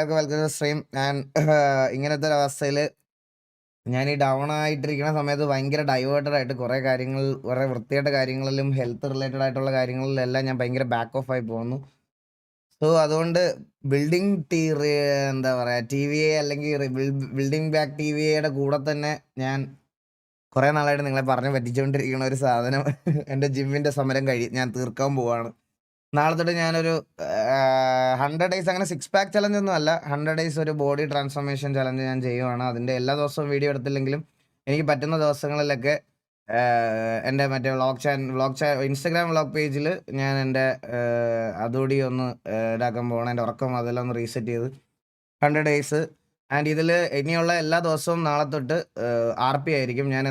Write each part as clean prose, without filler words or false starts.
Welcome stream. ഞാൻ ഇങ്ങനത്തെ ഒരു അവസ്ഥയിൽ ഞാൻ ഈ ഡൗൺ ആയിട്ടിരിക്കുന്ന സമയത്ത് ഭയങ്കര ഡൈവേർട്ടഡ് ആയിട്ട് കുറേ കാര്യങ്ങൾ, കുറേ വൃത്തിയായിട്ട കാര്യങ്ങളിലും ഹെൽത്ത് റിലേറ്റഡ് ആയിട്ടുള്ള കാര്യങ്ങളിലെല്ലാം ഞാൻ ഭയങ്കര ബാക്ക് ഓഫ് ആയി പോകുന്നു. സോ അതുകൊണ്ട് ബിൽഡിംഗ് എന്താ പറയുക, ടി വി എ അല്ലെങ്കിൽ ബിൽഡിംഗ് ബാക്ക് ടി വി എയുടെ കൂടെ തന്നെ ഞാൻ കുറേ നാളായിട്ട് നിങ്ങളെ പറഞ്ഞ് പറ്റിച്ചുകൊണ്ടിരിക്കുന്ന ഒരു സാധനം എൻ്റെ ജിമ്മിൻ്റെ സമരം ഞാൻ തീർക്കാൻ പോവാണ്. നാളെ തൊട്ട് ഞാനൊരു 100 ഡേയ്സ്, അങ്ങനെ 6 പാക്ക് ചലഞ്ച് ഒന്നും അല്ല, 100 ഡേയ്സ് ഒരു ബോഡി ട്രാൻസ്ഫോർമേഷൻ ചലഞ്ച് ഞാൻ ചെയ്യുവാണ്. അതിൻ്റെ എല്ലാ ദിവസവും വീഡിയോ എടുത്തില്ലെങ്കിലും എനിക്ക് പറ്റുന്ന ദിവസങ്ങളിലൊക്കെ എൻ്റെ മറ്റേ ഇൻസ്റ്റഗ്രാം വ്ളോഗ് പേജിൽ ഞാൻ എൻ്റെ അതുകൂടി ഒന്ന് ഇതാക്കാൻ പോകണം. എൻ്റെ ഉറക്കം അതെല്ലാം ഒന്ന് റീസെറ്റ് ചെയ്ത് 100 ഡേയ്സ്. ആൻഡ് ഇതിൽ ഇനിയുള്ള എല്ലാ ദിവസവും നാളെ തൊട്ട് RP ആയിരിക്കും. ഞാൻ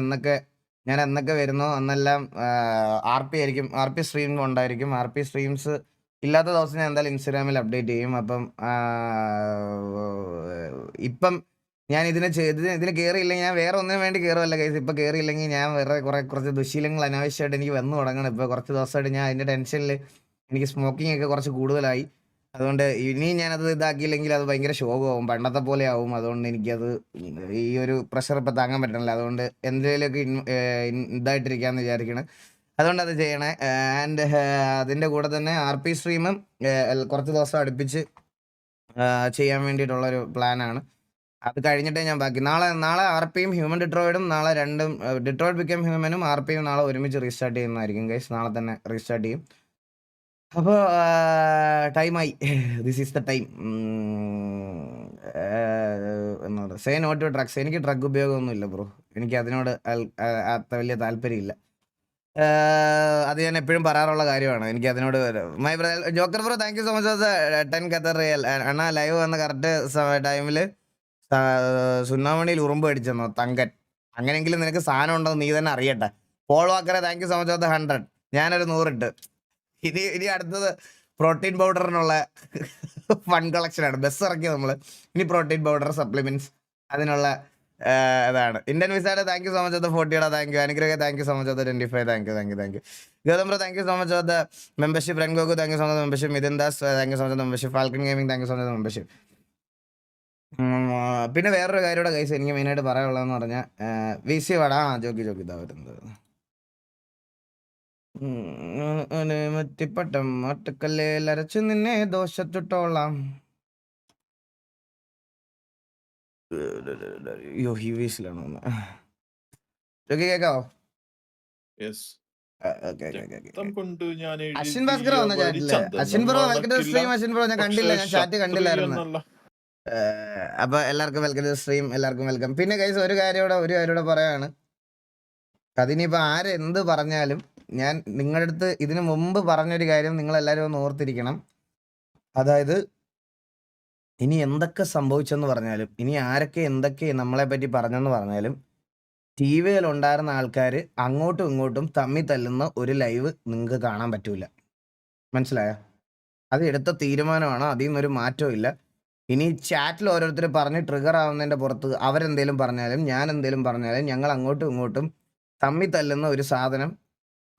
എന്നൊക്കെ വരുന്നോ അന്നെല്ലാം RP ആയിരിക്കും. RP സ്ട്രീം ഉണ്ടായിരിക്കും. RP സ്ട്രീംസ് ഇല്ലാത്ത ദിവസം ഞാൻ എന്തായാലും ഇൻസ്റ്റാഗ്രാമിൽ അപ്ഡേറ്റ് ചെയ്യും. അപ്പം ഇപ്പം ഞാൻ ഇതിന് കയറിയില്ലെങ്കിൽ ഞാൻ വേറെ ഒന്നിനു വേണ്ടി കയറുമല്ല ഗൈസ്. ഇപ്പം കയറിയില്ലെങ്കിൽ ഞാൻ വേറെ കുറച്ച് ദുശീലങ്ങൾ അനാവശ്യമായിട്ട് എനിക്ക് വന്നു തുടങ്ങണം. ഇപ്പോൾ കുറച്ച് ദിവസമായിട്ട് ഞാൻ അതിൻ്റെ ടെൻഷനിൽ എനിക്ക് സ്മോക്കിംഗ് ഒക്കെ കുറച്ച് കൂടുതലായി. അതുകൊണ്ട് ഇനി ഞാനത് ഇതാക്കിയില്ലെങ്കിൽ അത് ഭയങ്കര ശോകമാവും, പണ്ടത്തെ പോലെ ആവും. അതുകൊണ്ട് എനിക്കത് ഈ ഒരു പ്രഷർ ഇപ്പം താങ്ങാൻ പറ്റണില്ല. അതുകൊണ്ട് എന്തെങ്കിലുമൊക്കെ ഇതായിട്ടിരിക്കാമെന്ന് വിചാരിക്കണം. അതുകൊണ്ട് അത് ചെയ്യണേ. ആൻഡ് അതിൻ്റെ കൂടെ തന്നെ RP സ്ട്രീമും കുറച്ച് ദിവസം അടുപ്പിച്ച് ചെയ്യാൻ വേണ്ടിയിട്ടുള്ളൊരു പ്ലാനാണ്. അത് കഴിഞ്ഞിട്ടേ ഞാൻ ബാക്കി നാളെ RPയും ഹ്യൂമൻ ഡിട്രോയിഡും നാളെ രണ്ടും, ഡിട്രോയിഡ് ബിക്കം ഹ്യൂമനും RPയും നാളെ ഒരുമിച്ച് റീസ്റ്റാർട്ട് ചെയ്യുന്നതായിരിക്കും ഗൈസ്. നാളെ തന്നെ റീസ്റ്റാർട്ട് ചെയ്യും. അപ്പോൾ ടൈമായി, ദിസ് ഈസ് ദ ടൈം. എന്നോട് സേ നോ ടു ഡ്രഗ്സ്. എനിക്ക് ഡ്രഗ് ഉപയോഗമൊന്നുമില്ല ബ്രോ. എനിക്ക് അതിനോട് അത്ര വലിയ താല്പര്യമില്ല. അത് ഞാൻ എപ്പോഴും പറയാറുള്ള കാര്യമാണ്. എനിക്ക് അതിനോട് my brother Joker bro, thank you so much for the 10 Qatar real. Anna live വന്ന കറക്റ്റ് ടൈമിൽ സുന്നാമണിയിൽ ഉറുമ്പ് അടിച്ചെന്നോ തങ്കൻ. അങ്ങനെയെങ്കിലും നിനക്ക് സാധനം ഉണ്ടെന്ന് നീ തന്നെ അറിയട്ടെ. പോൾ വാക്കറെ, thank you so much for the 100. ഞാനൊരു 100 ഇട്ട്. ഇനി അടുത്തത് പ്രോട്ടീൻ പൗഡറിനുള്ള ഫൺ കളക്ഷനാണ്. ബസ് ഇറക്കി നമ്മൾ. ഇനി പ്രോട്ടീൻ പൗഡർ, സപ്ലിമെന്റ്സ്, അതിനുള്ള അതാണ്. ഇന്ത്യൻ വിസയുടെ thank you so much of the 40. Thank you Anugraha, thank you so much of the 25. Thank you Gautam bro, thank you so much of the membership. രൺഗോകു, thank you so much membership. Mithun Das, thank you so much membership. Falcon gaming, thank you so much membership. പിന്നെ വേറൊരു കാര്യയുടെ കൈസ് എനിക്ക് മെയിനായിട്ട് പറയാനുള്ളതെന്ന് പറഞ്ഞാൽ VC വടാ jockey ഇതാ വരുന്നത്. മറ്റിപ്പട്ടം ഒറ്റക്കല്ലേൽ അരച്ചു നിന്നെ ദോഷത്തിട്ടോളാം. അയ്യോ ഹീവീസിലാണ് ജോക്കി കേക്കാവോ? അശ്വിൻ ഭാസ്കർ വന്ന ചാറ്റില്. Ashwin bro welcome to stream. Ashwin bro ഞാൻ കണ്ടില്ല, ഞാൻ ചാറ്റ് കണ്ടില്ലായിരുന്നു. അപ്പൊ എല്ലാവർക്കും വെൽക്കം ടു സ്ട്രീം, എല്ലാവർക്കും വെൽക്കം. പിന്നെ ഗൈസ് ഒരു കാര്യം പറയാണ്. അതിനിപ്പോൾ ആരെന്ത് പറഞ്ഞാലും ഞാൻ നിങ്ങളുടെ അടുത്ത് ഇതിനു മുമ്പ് പറഞ്ഞൊരു കാര്യം നിങ്ങളെല്ലാവരും ഒന്ന് ഓർത്തിരിക്കണം. അതായത് ഇനി എന്തൊക്കെ സംഭവിച്ചെന്ന് പറഞ്ഞാലും, ഇനി ആരൊക്കെ എന്തൊക്കെ നമ്മളെ പറ്റി പറഞ്ഞെന്ന് പറഞ്ഞാലും, TV-യിൽ ഉണ്ടായിരുന്ന ആൾക്കാർ അങ്ങോട്ടും ഇങ്ങോട്ടും തമ്മി തല്ലുന്ന ഒരു ലൈവ് നിങ്ങൾക്ക് കാണാൻ പറ്റൂല. മനസ്സിലായോ? അത് എടുത്ത തീരുമാനമാണ്. അതിൽ നിന്നൊരു മാറ്റവും ഇല്ല. ഇനി ചാറ്റിൽ ഓരോരുത്തർ പറഞ്ഞ് ട്രിഗർ ആവുന്നതിൻ്റെ പുറത്ത് അവരെന്തേലും പറഞ്ഞാലും ഞാൻ എന്തേലും പറഞ്ഞാലും ഞങ്ങൾ അങ്ങോട്ടും ഇങ്ങോട്ടും തമ്മി തല്ലുന്ന ഒരു സാധനം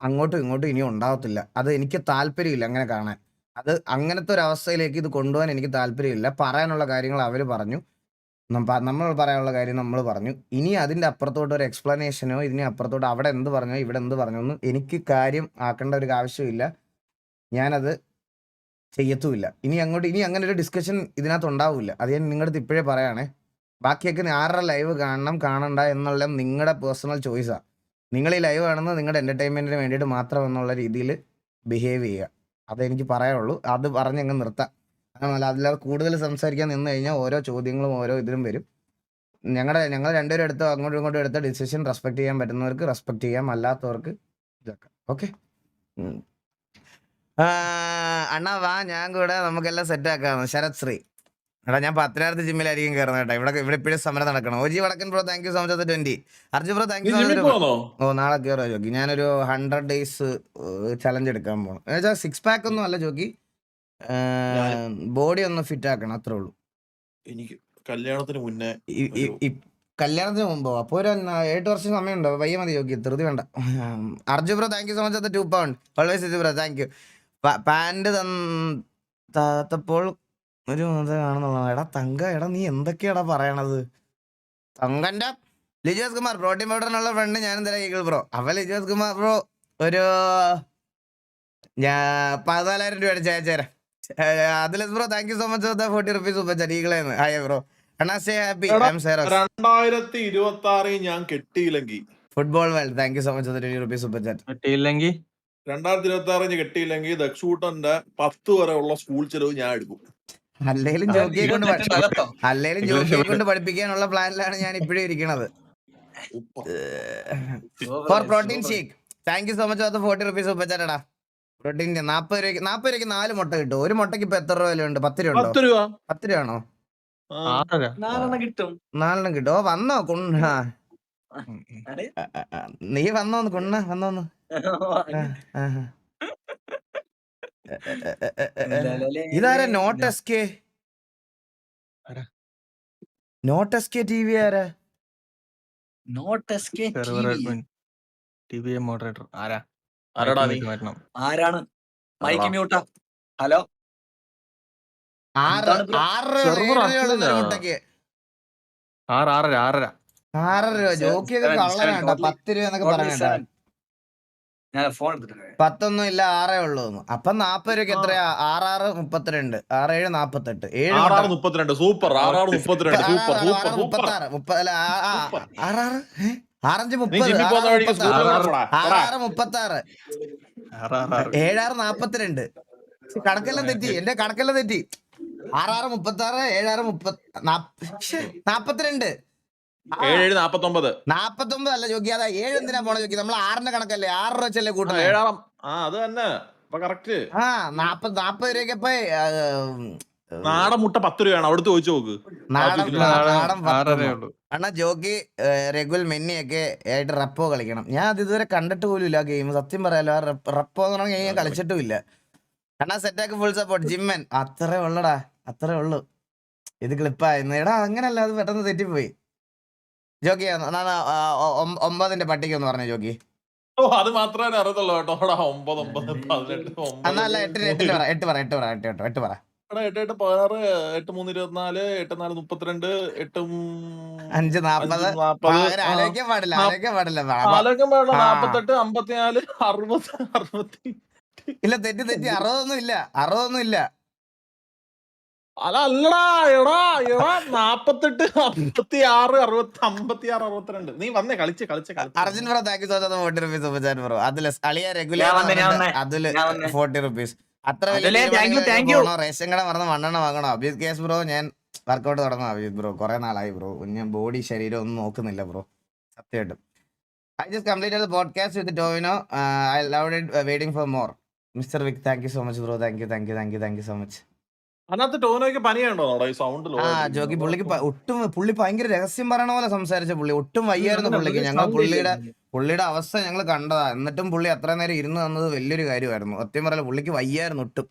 അങ്ങോട്ടും ഇങ്ങോട്ടും ഇനി ഉണ്ടാവത്തില്ല. അത് എനിക്ക് താല്പര്യമില്ല അങ്ങനെ കാണാൻ. അത് അങ്ങനത്തെ ഒരു അവസ്ഥയിലേക്ക് ഇത് കൊണ്ടുപോകാൻ എനിക്ക് താല്പര്യമില്ല. പറയാനുള്ള കാര്യങ്ങൾ അവർ പറഞ്ഞു, നമ്മൾ പറയാനുള്ള കാര്യം നമ്മൾ പറഞ്ഞു. ഇനി അതിൻ്റെ അപ്പുറത്തോട്ട് ഒരു എക്സ്പ്ലനേഷനോ ഇതിന് അപ്പുറത്തോട്ട് അവിടെ എന്ത് പറഞ്ഞോ ഇവിടെ എന്ത് പറഞ്ഞോ ഒന്നും എനിക്ക് കാര്യം ആക്കേണ്ട ഒരു ആവശ്യമില്ല. ഞാനത് ചെയ്യത്തുമില്ല. ഇനി അങ്ങനെ ഒരു ഡിസ്കഷൻ ഇതിനകത്ത് ഉണ്ടാവില്ല. അത് ഞാൻ നിങ്ങളുടെ അടുത്ത് ഇപ്പോഴേ പറയാണേ. ബാക്കിയൊക്കെ ആരുടെ ലൈവ് കാണണം കാണണ്ട എന്നുള്ള നിങ്ങളുടെ പേഴ്സണൽ ചോയ്സാണ്. നിങ്ങൾ ഈ ലൈവ് കാണുന്നത് നിങ്ങളുടെ എൻ്റർടൈൻമെൻറ്റിന് വേണ്ടിയിട്ട് മാത്രം എന്നുള്ള രീതിയിൽ ബിഹേവ് ചെയ്യുക. അതെനിക്ക് പറയാനുള്ളൂ. അത് പറഞ്ഞങ്ങ് നിർത്താം. അല്ലാതെ കൂടുതൽ സംസാരിക്കാൻ നിന്ന് കഴിഞ്ഞാൽ ഓരോ ചോദ്യങ്ങളും ഓരോ ഇതിലും വരും. ഞങ്ങൾ രണ്ടുപേരും എടുത്ത് അങ്ങോട്ടും ഇങ്ങോട്ടും എടുത്ത ഡിസിഷൻ റെസ്പെക്ട് ചെയ്യാൻ പറ്റുന്നവർക്ക് റെസ്പെക്ട് ചെയ്യാം, അല്ലാത്തവർക്ക് ഇതൊക്കെ ഓക്കെ. അണ്ണാ വാ, ഞാൻ കൂടെ നമുക്കെല്ലാം സെറ്റാക്കാം. ശരത് ശ്രീ എടാ, ഞാൻ 10,000 ജിമ്മിലായിരിക്കും കയറുന്നത് കേട്ടോ. ഇവിടെ ഇപ്പോഴും സമരം നടക്കണം. OG Vadakkan bro, thank you so much 20. Arjun bro, thank you so much. ഓ നാളെ കയറുക ജോക്കി. ഞാനൊരു 100 ഡേയ്സ് ചലഞ്ച് എടുക്കാൻ പോകണം. എന്നുവെച്ചാൽ 6 പാക്ക് ഒന്നും അല്ല ജോക്കി, ബോഡി ഒന്ന് ഫിറ്റ് ആക്കണം, അത്രേ ഉള്ളൂ. എനിക്ക് കല്യാണത്തിന് മുന്നേ കല്യാണത്തിന് മുമ്പോ? അപ്പോൾ ഒരു 8 വർഷം സമയമുണ്ടോ? പയ്യ മതി ജോക്കി, ധൃതി വേണ്ട. Arjun bro, thank you so much 2 pound. Always bro, thank you. Pant താത്തപ്പോൾ ഒരു കാണുന്നുള്ള. എടാ തങ്ക, എടാ നീ എന്തൊക്കെയാടാ പറയണത്? തങ്കന്റെ ലിജോസ് കുമാർ പ്രോട്ടീൻ പൗഡറിനുള്ള ഫ്രണ്ട് ഞാനും തരാം ഈഗിൾ ബ്രോ. അപ്പൊ ലിജോസ് കുമാർ ബ്രോ ഒരു 14,000 രൂപ അയച്ചേരാം. അതിലസ് bro thank you so much 40 rupees super chat ഈഗിളേന്ന്. Hi bro. അണ്ണാ stay happy. I am Cyrus. 2026 ഞാൻ കെട്ടിയില്ലെങ്കിൽ football world thank you so much 20 rupees super chat. 2026 കെട്ടിയില്ലെങ്കിൽ ദക്ഷൂട്ടന്റെ 10 വരെ ഉള്ള സ്കൂൾ ചെലവ് ഞാൻ എടുക്കും. അല്ലേലും ജോക്കിയെ കൊണ്ട് പഠിപ്പിക്കാനുള്ള പ്ലാനിലാണ് ഞാൻ ഇപ്പോഴും ഇരിക്കണത്. For protein shake thank you so much 40 rupees super ചാറ്റടാ. പ്രോട്ടീൻ 40 രൂപയ്ക്ക് 4 മുട്ട കിട്ടും. ഒരു മുട്ടയ്ക്ക് ഇപ്പൊ എത്ര രൂപ വിലയുണ്ട്? 10 രൂപ ഉണ്ടോ? 10 രൂപ ആണോ? 4 കിട്ടും. 4 കിട്ടും. ഓ വന്നോ കുണ്ണ, നീ വന്നോന്ന് കുണ്ണ വന്നോന്ന്. ഇതാരാ? Note S K T V ആരാ? മോഡറേറ്റർ ആരാടാ നീ? ആരാണ്? മൈക്ക് മ്യൂട്ടാ. ഹലോ 6 മുട്ടയ്ക്ക് 6 രൂപ. ജോക്കിയൊക്കെ കള്ളനാട്ടോ. 10 രൂപ എന്നൊക്കെ പറയണ്ട. ഞാൻ ഫോൺ എടുത്തിട്ട് 10 ഒന്നും ഇല്ല, 6 ഉള്ളൂ. അപ്പൊ 40 രൂപയ്ക്ക് എത്രയാ? 6 32 6 7 48 7 32 സൂപ്പർ. 32 സൂപ്പർ സൂപ്പർ സൂപ്പർ 36 അല്ല 6 6 5 30 ജിമ്മി പോകുന്ന വഴിക്ക് സ്കൂട്ടർ 7 42 കണക്കെല്ലാം തെറ്റി. എന്റെ കണക്കെല്ലാം തെറ്റി. 6 36 7 42 49 അല്ല ജോക്കി. അതാ 7 എന്തിനാ പോണ ജോക്കി? നമ്മൾ 6ന്റെ കണക്കല്ലേ? 6 രൂപ വെച്ചല്ലേ കൂട്ടുന്നത്? അത് തന്നെ കറക്റ്റ്. 40 രൂപയ്ക്ക് ഇപ്പൊ നാടൻ മുട്ട 10 രൂപയാണ്. അവിടുത്തെ ചോദിച്ചു നോക്ക്. നാടൻ അണ്ണാ ജോക്കി രഘുൽ മെന്നിയൊക്കെ ആയിട്ട് റപ്പോ കളിക്കണം. ഞാൻ അത് ഇതുവരെ കണ്ടിട്ട് പോലും ഇല്ല ഗെയിം. സത്യം പറയാലോ, റപ്പോ എന്ന് പറഞ്ഞാൽ ഞാൻ കളിച്ചിട്ടും ഇല്ല. അണ്ണാ സെറ്റാക്ക് ഫുൾ സപ്പോർട്ട് ജിമ്മൻ. അത്രേ ഉള്ളടാ, അത്രേ ഉള്ളു. ഇത് ക്ലിപ്പായിരുന്നു. എടാ അങ്ങനല്ല, അത് പെട്ടെന്ന് തെറ്റിപ്പോയി. ജോക്കി 9ന്റെ പട്ടിക ഒന്ന് പറഞ്ഞു ജോക്കി. അത് മാത്രമേ അറിയത്തുള്ളൂ കേട്ടോ. 9 9 18 എന്നല്ല 8 പറ 8 പറ 8 പറ 8 പറ 8 8 16 8 3 24 8 4 32 8 5 40 ആലോചിക്കാൻ പാടില്ല 48 54 60 ഇല്ല. തെറ്റി 60 ഒന്നും ഇല്ല. അല്ലടാ എടാ 48 56 60 56 62. നീ വന്നേ കളിച്ച് Arjun bro thank you so much 40 rupees super chat bro. അതില് അളിയ റെഗുലർ അതില് 40 റുപ്പീസ്. അത്ര റേഷൻ കട മറന്ന് മണ്ണെണ്ണ വാങ്ങണോ? അഭിജിത് കേസ് ബ്രോ ഞാൻ വർക്കൗട്ട് തുടങ്ങണം. അഭിജിത് ബ്രോ കുറെ നാളായി ബ്രോ. ഞാൻ ബോഡി ശരീരം ഒന്നും നോക്കുന്നില്ല ബ്രോ, സത്യമായിട്ടും. I just completed the podcast with Tovino. I loved it. Waiting for more. Mr. Vic, thank you so much bro. Thank you so much. അതിനകത്ത് ടോനോയ്ക്ക് പനിയുണ്ടോ? സൗണ്ട് ജോക്കി പുള്ളിക്ക് പുള്ളി ഭയങ്കര രഹസ്യം പറയണ പോലെ സംസാരിച്ച പുള്ളി. ഒട്ടും വയ്യായിരുന്നു പുള്ളിക്ക്. ഞങ്ങൾ പുള്ളിയുടെ അവസ്ഥ ഞങ്ങൾ കണ്ടതാ. എന്നിട്ടും പുള്ളി അത്ര നേരം ഇരുന്ന് തന്നത് വലിയൊരു കാര്യമായിരുന്നു. സത്യം പറയല, പുള്ളിക്ക് വയ്യായിരുന്നു ഒട്ടും.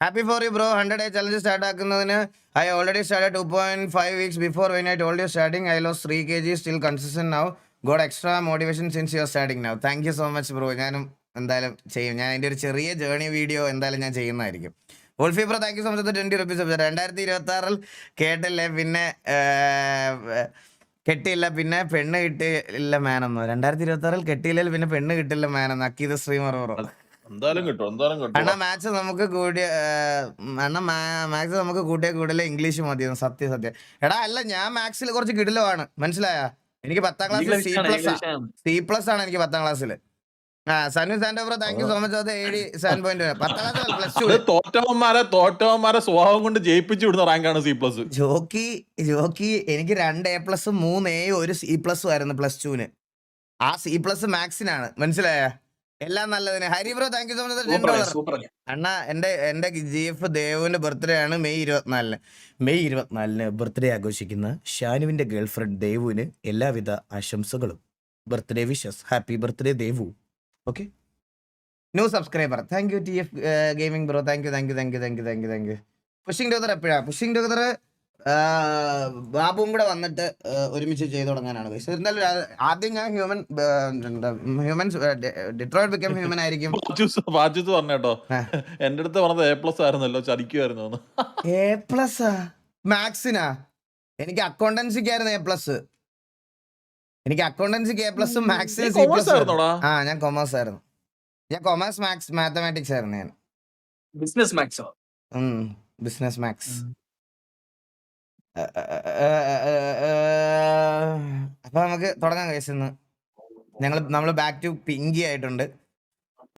Happy for you bro. 100 day challenge start ആക്കുന്നതിന് I already start 2.5 weeks before when I told you starting. I lost 3 kg, still consistent now. Got extra motivation since you are starting now. Thank you so much bro. ഞാനും എന്തായാലും ചെയ്യും. ഞാൻ അതിൻ്റെ ഒരു ചെറിയ journey video എന്തായാലും ഞാൻ ചെയ്യുന്നതായിരിക്കും. Wolfy bro thank you so much 20 rupees. 2026 കേട്ടില്ലേ, പിന്നെ കെട്ടിയില്ല, പിന്നെ പെണ്ണ് കിട്ടിയില്ല മാനെന്നോ. 2026 കെട്ടിയില്ലെങ്കിൽ പിന്നെ പെണ്ണ് കിട്ടില്ല മാനെന്നോ. അക്കീത് സ്ട്രീമർ ബ്രോ. എന്തായാലും കിട്ടും. അണ്ണാ മാത്സ് നമുക്ക് കൂട്ടിയ കൂടുതൽ ഇംഗ്ലീഷ് മതിയെന്ന്. സത്യം. എടാ അല്ല, ഞാൻ മാത്സിൽ കുറച്ച് കിടിലമാണ്, മനസ്സിലായ? എനിക്ക് 10ാം ക്ലാസ്സിൽ C+ ആണ് എനിക്ക് 10ാം ക്ലാസ്സിൽ. Sanu Santo bro thank you so much 87.1. 10ാം ക്ലാസ്സിൽ പ്ലസ് 2 തോറ്റവന്മാരെ സ്വഭാവം കൊണ്ട് ജയിപ്പിച്ചു വിടുന്ന റാങ്കാണ് C+. ജോക്കി എനിക്ക് 2 A+, 3 A, 1 C+ ആയിരുന്നു പ്ലസ് 2-ന്. ആ C+ മാത്സിനാണ്, മനസ്സിലായ? എല്ലാം നല്ലതിന്. Hari bro thank you so much $10. അണ്ണാ എന്റെ GF ദേവുവിന്റെ ബർത്ത്ഡേ ആണ് മെയ് 24-ന് ബർത്ത്ഡേ ആഘോഷിക്കുന്ന ഷാനുവിന്റെ ഗേൾഫ്രണ്ട് ദേവുവിന് എല്ലാവിധ ആശംസകളും. Birthday wishes. Happy birthday Devu. Okay, new subscriber. Thank you TF gaming bro. Thank you. Pushing ടൂതർ എപ്പോഴാ? പുഷിംഗ് ടൂതർ ബാബുവും കൂടെ വന്നിട്ട് ഒരുമിച്ച് ചെയ്തു തുടങ്ങാനാണ് ഗൈസ്. എന്തായാലും ആദ്യം ഞാൻ ഹ്യൂമൻസ് ഡിട്രോയിറ്റ് ബിക്കം ഹ്യൂമൻ ആയിരിക്കും. ബാജുസ് പറഞ്ഞേട്ടോ, എന്റെ അടുത്ത് പറഞ്ഞത് A+ ആയിരുന്നല്ലോ, ചതിക്കുമായിരുന്നു. A+ മാത്സിനാ? എനിക്ക് അക്കൗണ്ടൻസിക്കായിരുന്നു A+. എനിക്ക് അക്കൗണ്ടൻസിക്ക് A+, മാത്സിന് C+. ഞാൻ കൊമേഴ്സ് ആയിരുന്നു. ഞാൻ കൊമേഴ്സ്, മാത്സ്, മാത്തമാറ്റിക്സ് ആയിരുന്നു ഞാൻ. ബിസിനസ് മാത്സോ? Business maths. അപ്പൊ നമുക്ക് തുടങ്ങാം ഗൈസ്. ഇന്ന് നമ്മള് ബാക്ക് ടു പിങ്കി ആയിട്ടുണ്ട്.